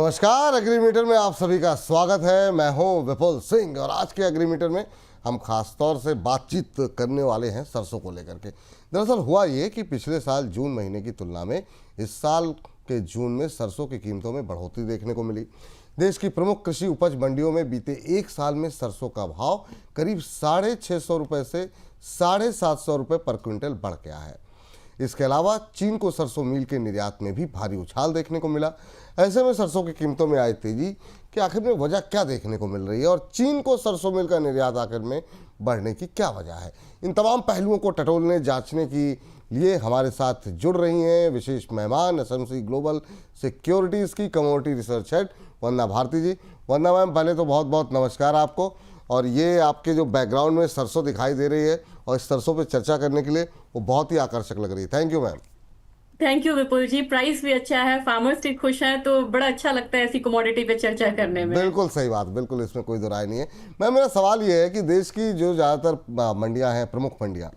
नमस्कार, एग्रीमीटर में आप सभी का स्वागत है। मैं हूं विपुल सिंह और आज के एग्रीमीटर में हम खास तौर से बातचीत करने वाले हैं सरसों को लेकर के। दरअसल हुआ ये कि पिछले साल जून महीने की तुलना में इस साल के जून में सरसों की कीमतों में बढ़ोतरी देखने को मिली। देश की प्रमुख कृषि उपज मंडियों में बीते एक साल में सरसों का भाव करीब 650 रुपये से 750 रुपये पर क्विंटल बढ़ गया है। इसके अलावा चीन को सरसों मील के निर्यात में भी भारी उछाल देखने को मिला। ऐसे में सरसों की कीमतों में आई तेजी कि आखिर में वजह क्या देखने को मिल रही है और चीन को सरसों मील का निर्यात आखिर में बढ़ने की क्या वजह है, इन तमाम पहलुओं को टटोलने जांचने के लिए हमारे साथ जुड़ रही हैं विशेष मेहमान एसएमसी ग्लोबल सिक्योरिटीज़ की कमोडिटी रिसर्च हेड वंदना भारती जी। वंदना मैम, पहले तो बहुत बहुत नमस्कार आपको। और ये आपके जो बैकग्राउंड में सरसों दिखाई दे रही है और इस सरसों पे चर्चा करने के लिए वो बहुत ही आकर्षक लग रही है। Thank you ma'am. Thank you Vipul ji. Price भी अच्छा है, फार्मर्स भी खुश हैं, तो बड़ा अच्छा लगता है ऐसी कमोडिटी पे चर्चा करने में। बिल्कुल सही बात, बिल्कुल इसमें कोई दो राय नहीं है। मैम, मेरा सवाल ये है कि देश की जो ज़्यादातर मंडियां हैं, प्रमुख मंडियां,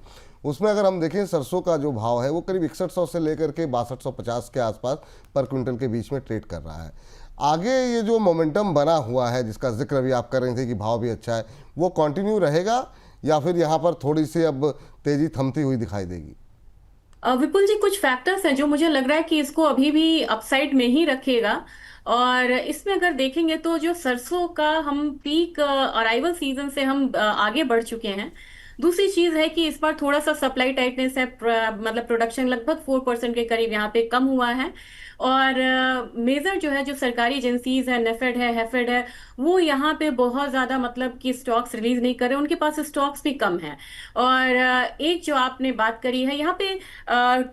उसमें अगर हम देखें सरसों का जो भाव है वो करीब 6100 से लेकर के 6250 के आसपास पर क्विंटल के बीच में ट्रेड कर रहा है। आगे ये जो मोमेंटम बना हुआ है जिसका जिक्र अभी आप कर रहे थे कि भाव भी अच्छा है, वो कंटिन्यू रहेगा या फिर यहाँ पर थोड़ी सी अब तेजी थमती हुई दिखाई देगी? विपुल जी, कुछ फैक्टर्स हैं जो मुझे लग रहा है कि इसको अभी भी अपसाइड में ही रखेगा। और इसमें अगर देखेंगे तो जो सरसों का हम पीक अराइवल सीजन से हम आगे बढ़ चुके हैं। दूसरी चीज है कि इस बार थोड़ा सा सप्लाई टाइटनेस है, मतलब प्रोडक्शन लगभग 4% के करीब यहाँ पे कम हुआ है। और मेजर जो है, जो सरकारी एजेंसीज है, नेफेड है, हेफेड है, वो यहाँ पे बहुत ज्यादा मतलब कि स्टॉक्स रिलीज नहीं कर रहे, उनके पास स्टॉक्स भी कम है। और एक जो आपने बात करी है यहाँ पे,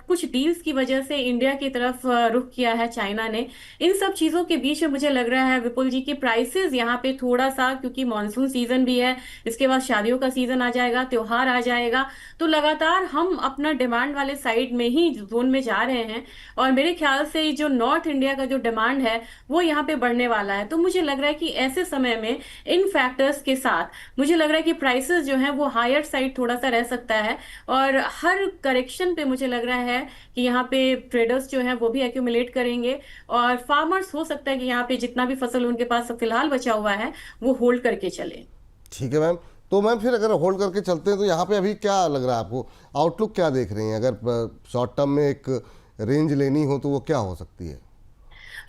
कुछ डील्स की वजह से इंडिया की तरफ रुख किया है चाइना ने। इन सब चीजों के बीच में मुझे लग रहा है विपुल जी की प्राइसेस यहाँ पे थोड़ा सा, क्योंकि मानसून सीजन भी है, इसके बाद शादियों का सीजन आ जाएगा, त्योहार आ जाएगा, तो लगातार हम अपना डिमांड वाले साइड में ही जोन में जा रहे हैं। और मेरे ख्याल से जो नॉर्थ इंडिया का जो डिमांड है वो यहाँ पे बढ़ने वाला है। तो मुझे लग रहा है कि ऐसे समय में इन फैक्टर्स के साथ मुझे लग रहा है कि प्राइसेस जो है वो हायर साइड थोड़ा सा रह सकता है। और हर करेक्शन पे मुझे लग रहा है कि यहाँ पे ट्रेडर्स जो है वो भी एक्यूमुलेट करेंगे और फार्मर्स हो सकता है कि यहाँ पे जितना भी फसल उनके पास फिलहाल बचा हुआ है वो होल्ड करके चले। ठीक है मैम। तो मैम फिर अगर होल्ड करके चलते हैं तो यहाँ पे अभी क्या लग रहा है आपको, आउटलुक क्या देख रही हैं? अगर शॉर्ट टर्म में एक रेंज लेनी हो तो वो क्या हो सकती है?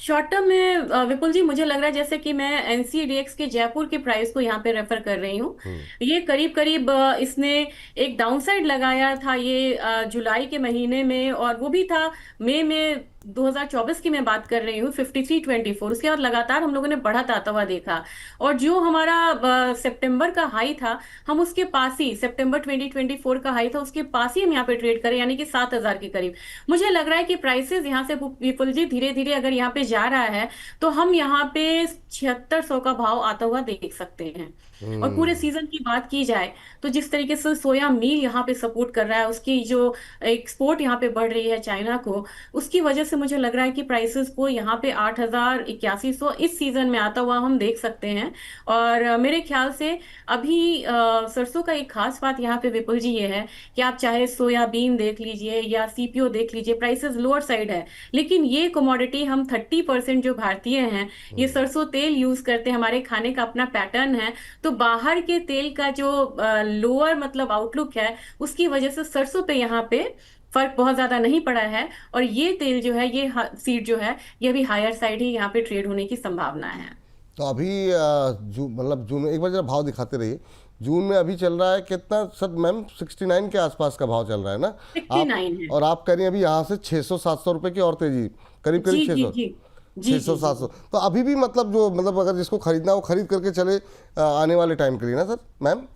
शॉर्ट टर्म में विपुल जी मुझे लग रहा है जैसे कि मैं एनसीडीएक्स के जयपुर के प्राइस को यहाँ पे रेफर कर रही हूँ। ये करीब करीब इसने एक डाउनसाइड लगाया था ये जुलाई के महीने में, और वो भी था मई में 2024 की मैं बात कर रही हूँ 5324। उसके बाद लगातार हम लोगों ने बढ़त आता हुआ देखा। और जो हमारा सितंबर का हाई था, हम उसके पास ही, सितंबर 2024 का हाई था, उसके पास ही हम यहाँ पे ट्रेड करें, यानी कि 7000 के करीब। मुझे लग रहा है कि प्राइसेस यहाँ से विपुल जी धीरे धीरे अगर यहाँ पे जा रहा है तो हम यहाँ पे 7600 का भाव आता हुआ देख सकते हैं। और पूरे सीजन की बात की जाए तो जिस तरीके से सोया मील यहाँ पे सपोर्ट कर रहा है, उसकी जो एक्सपोर्ट यहाँ पे बढ़ रही है चाइना को, उसकी वजह से मुझे लग रहा है कि प्राइसेस को यहाँ पे 8100 इस सीजन में आता हुआ हम देख सकते हैं। और मेरे ख्याल से अभी सरसों का एक खास बात यहाँ पे विपुल जी ये है कि आप चाहे सोयाबीन देख लीजिए या सीपीओ देख लीजिए, प्राइसेस लोअर साइड है, लेकिन ये कमोडिटी हम 30% जो भारतीय हैं ये सरसों तेल यूज करते हैं, हमारे खाने का अपना पैटर्न है। तो बाहर के तेल का जो लोअर मतलब आउटलुक है, उसकी वजह से सरसों पे यहाँ पे फर्क बहुत ज्यादा नहीं पड़ा है। और ये तेल जो है, ये सीड जो है, ये भी हायर साइड ही यहाँ पे ट्रेड होने की संभावना है। तो अभी मतलब जून में एक बार जरा भाव दिखाते रहिए। जून में अभी चल रहा है कितना सर मैम? 69 के आसपास का भाव चल रहा है ना? आप 69 है। और आप कह रही हैं अभी यहाँ से 600-700 रुपए की और तेजी, करीब करीब जी जी 600, जी जी जी 600-700। तो अभी भी मतलब जो मतलब अगर जिसको खरीदना हो खरीद करके चले आने वाले टाइम के लिए ना सर मैम?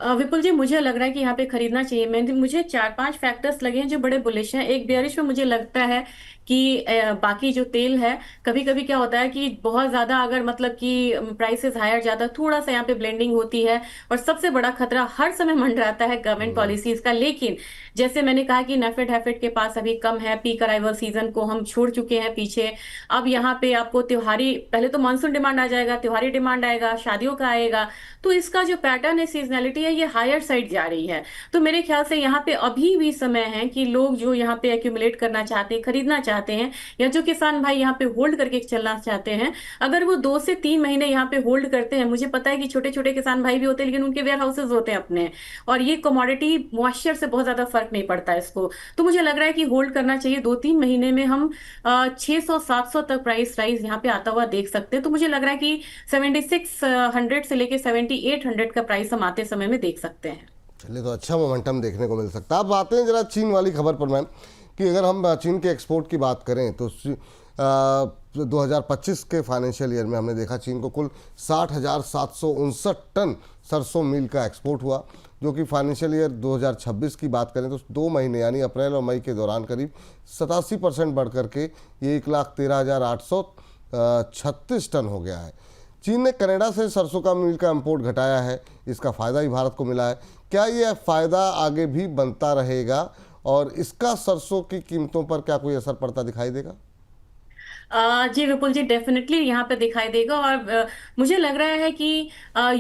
विपुल जी मुझे लग रहा है कि यहाँ पे खरीदना चाहिए। मुझे 4-5 फैक्टर्स लगे हैं जो बड़े बुलिश हैं। एक बेयरिश में मुझे लगता है कि बाकी जो तेल है, कभी कभी क्या होता है कि बहुत ज्यादा अगर मतलब कि प्राइसेस हायर जाता है, थोड़ा सा यहाँ पे ब्लेंडिंग होती है। और सबसे बड़ा खतरा हर समय मंडराता है गवर्नमेंट पॉलिसीज का। लेकिन जैसे मैंने कहा कि नेफेड हैफेड के पास अभी कम है, पीक अराइवल सीजन को हम छोड़ चुके हैं पीछे। अब यहाँ पे आपको त्योहारी, पहले तो मानसून डिमांड आ जाएगा, त्योहारी डिमांड आएगा, शादियों का आएगा, तो इसका जो पैटर्न है, सीजनैलिटी है, ये हायर साइड जा रही है। तो मेरे ख्याल से यहाँ पे अभी भी समय है कि लोग जो यहाँ पे एक्यूमुलेट करना चाहते हैं, खरीदना चाहते चाहते हैं या जो किसान भाई यहाँ पे होल्ड करके चलना चाहते हैं, अगर वो 2 से 3 महीने यहाँ पे होल्ड करते हैं, मुझे पता है कि छोटे छोटे किसान भाई भी होते हैं लेकिन उनके वेयर हाउसेज होते हैं अपने, और ये कमोडिटी मॉइस्चर से बहुत ज्यादा फर्क नहीं पड़ता है इसको। तो मुझे लग रहा है कि होल्ड करना चाहिए। 2-3 महीने में हम 600-700 तक प्राइस राइज यहाँ पे आता हुआ देख सकते हैं। तो मुझे लग रहा है कि 7600 से लेके 7800 का प्राइस हम आते समय में देख सकते हैं। चलिए, तो अच्छा मोमेंटम देखने को मिल सकता है। अब आते हैं जरा चीन वाली खबर पर मैम, कि अगर हम चीन के एक्सपोर्ट की बात करें तो 2025 के फाइनेंशियल ईयर में हमने देखा चीन को कुल 60,759 टन सरसों मील का एक्सपोर्ट हुआ, जो कि फाइनेंशियल ईयर 2026 की बात करें तो 2 महीने यानी अप्रैल और मई के दौरान करीब 87% बढ़ करके ये 1,13,836 टन हो गया है। चीन ने कनाडा से सरसों का मील का इंपोर्ट घटाया है, इसका फ़ायदा ही भारत को मिला है। क्या ये फ़ायदा आगे भी बनता रहेगा और इसका सरसों की कीमतों पर क्या कोई असर पड़ता दिखाई देगा? जी विपुल जी, डेफिनेटली यहाँ पे दिखाई देगा। और मुझे लग रहा है कि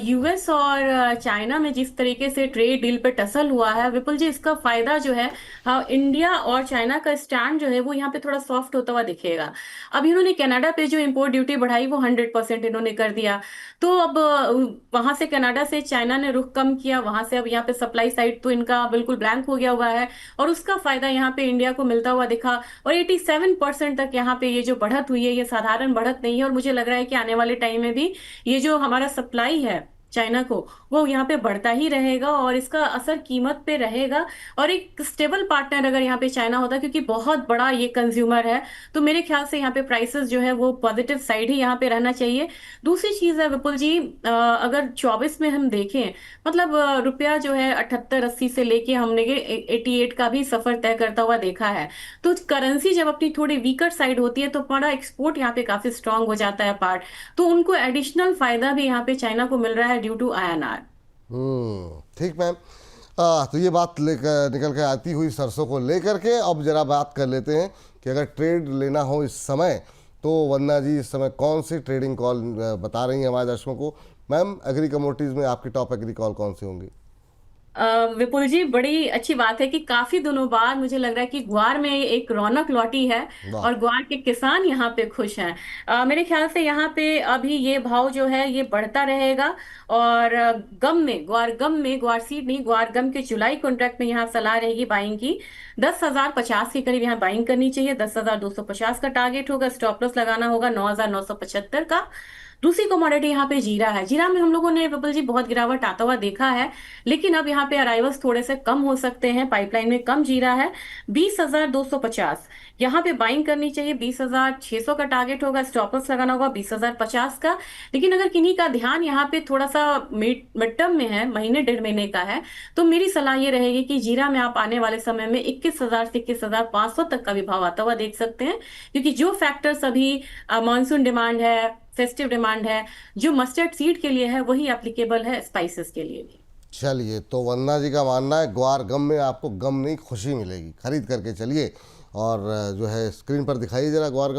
यूएस और चाइना में जिस तरीके से ट्रेड डील पे टसल हुआ है विपुल जी, इसका फायदा जो है इंडिया और चाइना का स्टैंड जो है वो यहाँ पे थोड़ा सॉफ्ट होता हुआ दिखेगा। अब इन्होंने कनाडा पे जो इम्पोर्ट ड्यूटी बढ़ाई वो 100% इन्होंने कर दिया। तो अब वहां से कनाडा से चाइना ने रुख कम किया, वहां से अब यहाँ पे सप्लाई साइड तो इनका बिल्कुल ब्लैंक हो गया हुआ है, और उसका फायदा यहाँ पे इंडिया को मिलता हुआ दिखा। और 87% तक यहाँ पे ये जो बढ़त हुई है ये साधारण बढ़त नहीं है, और मुझे लग रहा है कि आने वाले टाइम में भी ये जो हमारा सप्लाई है चाइना को वो यहाँ पे बढ़ता ही रहेगा, और इसका असर कीमत पे रहेगा। और एक स्टेबल पार्टनर अगर यहाँ पे चाइना होता, क्योंकि बहुत बड़ा ये कंज्यूमर है, तो मेरे ख्याल से यहाँ पे प्राइसेस जो है वो पॉजिटिव साइड ही यहाँ पे रहना चाहिए। दूसरी चीज है विपुल जी, अगर 24 में हम देखें, मतलब रुपया जो है 78-80 से लेके हमने 88 का भी सफर तय करता हुआ देखा है। तो करेंसी जब अपनी थोड़ी वीकर साइड होती है तो हमारा एक्सपोर्ट यहाँ पे काफी स्ट्रांग हो जाता है पार्ट, तो उनको एडिशनल फायदा भी यहाँ पे चाइना को मिल रहा है ड्यू टू INR। ठीक मैम। तो ये बात लेकर निकल के आती हुई सरसों को लेकर के अब जरा बात कर लेते हैं कि अगर ट्रेड लेना हो इस समय तो वंदना जी इस समय कौन सी ट्रेडिंग कॉल बता रही हैं हमारे दर्शकों को। मैम, एग्री कमोडिटीज में आपकी टॉप एग्री कॉल कौन सी होंगी? विपुल जी, बड़ी अच्छी बात है कि काफी दिनों बाद मुझे लग रहा है कि ग्वार में एक रौनक लौटी है, वाह। और ग्वार के किसान यहाँ पे खुश हैं। मेरे ख्याल से यहाँ पे अभी ये भाव जो है ये बढ़ता रहेगा। और गम में ग्वार सीड नहीं, ग्वार गम के जुलाई कॉन्ट्रैक्ट में यहाँ सलाह रहेगी बाइंग की। 10,050 के करीब यहाँ बाइंग करनी चाहिए। 10,250 का टारगेट होगा। स्टॉप लॉस लगाना होगा 9,975 का। दूसरी कमोडिटी यहाँ पे जीरा है। जीरा में हम लोगों ने विपुल जी बहुत गिरावट आता हुआ देखा है, लेकिन अब यहाँ पे अराइवल्स थोड़े से कम हो सकते हैं, पाइपलाइन में कम जीरा है। 20,250 यहाँ पे बाइंग करनी चाहिए। 20,600 का टारगेट होगा। स्टॉप लॉस लगाना होगा 20,050 का। लेकिन अगर किन्हीं का ध्यान यहाँ पे थोड़ा सा मिड टर्म में है, महीने 1.5 महीने का है, तो मेरी सलाह ये रहेगी कि जीरा में आप आने वाले समय में 21,000 से 21,500 तक का भी भाव आता हुआ देख सकते हैं, क्योंकि जो फैक्टर्स अभी मानसून डिमांड है, फेस्टिव डिमांड है, जो मस्टर्ड सीड के लिए है, वही एप्लीकेबल है स्पाइसेस के लिए भी। चलिए, तो वंदना जी का मानना है ग्वार गम में आपको गम नहीं खुशी मिलेगी, खरीद करके चलिए। और जो है स्क्रीन पर दिखाइए जरा ग्वार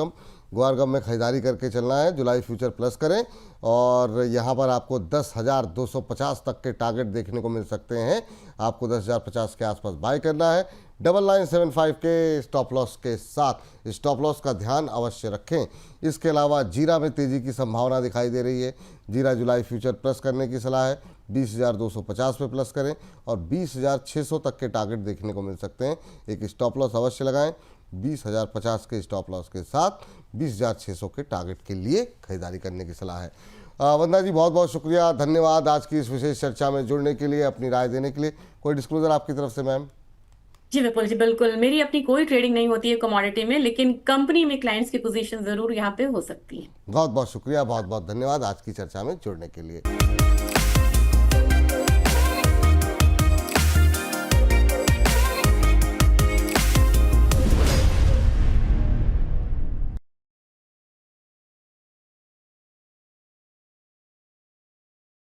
गम में खरीदारी करके चलना है। जुलाई फ्यूचर प्लस करें और यहाँ पर आपको 10,250 तक के टारगेट देखने को मिल सकते हैं। आपको 10,050 के आसपास बाय करना है। 9975 के स्टॉप लॉस के साथ। स्टॉप लॉस का ध्यान अवश्य रखें। इसके अलावा जीरा में तेज़ी की संभावना दिखाई दे रही है। जीरा जुलाई फ्यूचर प्लस करने की सलाह है। 20,250 पे प्लस करें और 20,600 तक के टारगेट देखने को मिल सकते हैं। एक स्टॉप लॉस अवश्य लगाएं। 20,050 के स्टॉप लॉस के साथ 20,600 के टारगेट के लिए खरीदारी करने की सलाह है। वंदना जी, बहुत बहुत शुक्रिया, धन्यवाद आज की इस विशेष चर्चा में जुड़ने के लिए, अपनी राय देने के लिए। कोई डिस्क्लोजर आपकी तरफ से मैम? जी विपुल जी, बिल्कुल मेरी अपनी कोई ट्रेडिंग नहीं होती है कमोडिटी में, लेकिन कंपनी में क्लाइंट्स की पोजीशन जरूर यहाँ पे हो सकती है। बहुत बहुत शुक्रिया, बहुत बहुत धन्यवाद आज की चर्चा में जुड़ने के लिए।